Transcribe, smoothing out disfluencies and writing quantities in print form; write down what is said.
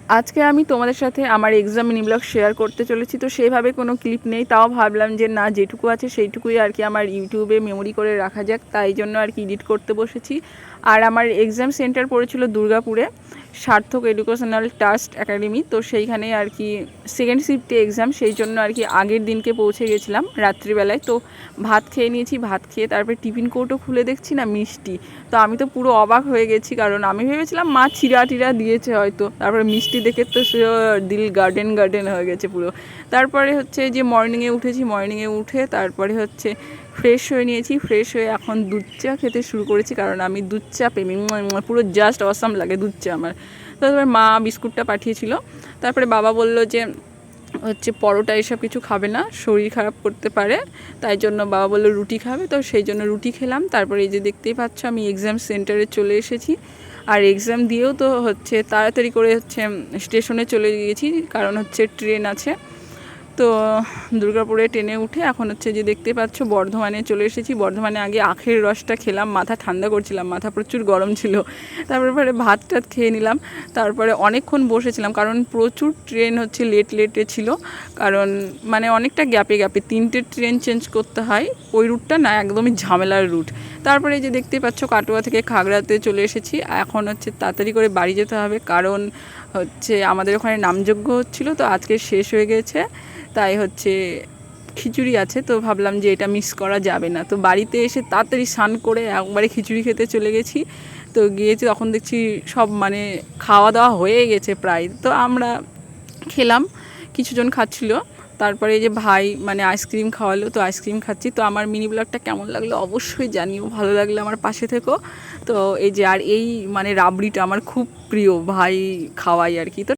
আজকে আমি তোমাদের সাথে আমার এক্সাম মিনি ব্লগ শেয়ার করতে চলেছি। তো সেইভাবে কোনো ক্লিপ নেই, তাও ভাবলাম যে না, যেটুকু আছে সেইটুকুই আর কি আমার ইউটিউবে মেমোরি করে রাখা যাক, তাই জন্য আর কি এডিট করতে বসেছি। আর আমার এক্সাম সেন্টার পড়েছিল দুর্গাপুরে, সার্থক এডুকেশনাল ট্রাস্ট একাডেমি। তো সেইখানে আর কি সেকেন্ড শিফটে এক্সাম, সেই জন্য আর কি আগের দিনকে পৌঁছে গেছিলাম রাত্রিবেলায়। তো ভাত খেয়ে নিয়েছি, ভাত খেয়ে তারপরে টিফিন কৌটো খুলে দেখছি না মিষ্টি। তো আমি তো পুরো অবাক হয়ে গেছি, কারণ আমি ভেবেছিলাম মা চিরা টিরা দিয়েছে হয়তো। তারপরে মিষ্টি দেখে তো সে দিল গার্ডেন গার্ডেন হয়ে গেছে পুরো। তারপরে হচ্ছে যে মর্নিংয়ে উঠেছি, মর্নিংয়ে উঠে তারপরে হচ্ছে ফ্রেশ হয়ে নিয়েছি, ফ্রেশ হয়ে এখন দুধ চা খেতে শুরু করেছি, কারণ আমি দুধ চা প্রেমী, পুরো জাস্ট অসাম লাগে দুধ চা আমার। তারপরে মা বিস্কুটটা পাঠিয়েছিল। তারপরে বাবা বলল যে হচ্ছে পরোটা এসব কিছু খাবে না, শরীর খারাপ করতে পারে, তাই জন্য বাবা বললো রুটি খাবে। তো সেই জন্য রুটি খেলাম। তারপরে এই যে দেখতেই পাচ্ছ আমি এক্সাম সেন্টারে চলে এসেছি। আর এক্সাম দিয়েও তো হচ্ছে তাড়াতাড়ি করে হচ্ছে স্টেশনে চলে গিয়েছি, কারণ হচ্ছে ট্রেন আছে। তো দুর্গাপুরে ট্রেনে উঠে এখন হচ্ছে যে দেখতে পাচ্ছ বর্ধমানে চলে এসেছি। বর্ধমানে আগে আখের রসটা খেলাম, মাথা ঠান্ডা করছিলাম, মাথা প্রচুর গরম ছিল। তারপরে ভাত টাত খেয়ে নিলাম। তারপরে অনেকক্ষণ বসেছিলাম, কারণ প্রচুর ট্রেন হচ্ছে লেটে ছিল, কারণ মানে অনেকটা গ্যাপে গ্যাপে 3টে ট্রেন চেঞ্জ করতে হয়। ওই রুটটা না একদমই ঝামেলার রুট। তারপরে যে দেখতে পাচ্ছ কাটোয়া থেকে খাগড়াতে চলে এসেছি। এখন হচ্ছে তাড়াতাড়ি করে বাড়ি যেতে হবে, কারণ হচ্ছে আমাদের ওখানে নামযজ্ঞ হচ্ছিলো, তো আজকে শেষ হয়ে গেছে। তাই হচ্ছে খিচুড়ি আছে, তো ভাবলাম যে এটা মিস করা যাবে না। তো বাড়িতে এসে তাড়াতাড়ি স্নান করে একবারে খিচুড়ি খেতে চলে গেছি। তো গিয়েছি, তখন দেখছি সব মানে খাওয়া দাওয়া হয়ে গেছে প্রায়। তো আমরা খেলাম, কিছুজন খাচ্ছিল। তারপরে এই যে ভাই মানে আইসক্রিম খাওয়ালো, তো আইসক্রিম খাচ্ছি। তো আমার মিনি ব্লগটা কেমন লাগলো অবশ্যই জানিও, ভালো লাগলে আমার পাশে থেকো। তো এই যে আর এই মানে রাবড়িটা আমার খুব প্রিয়, ভাই খাওয়াই আর কি। তো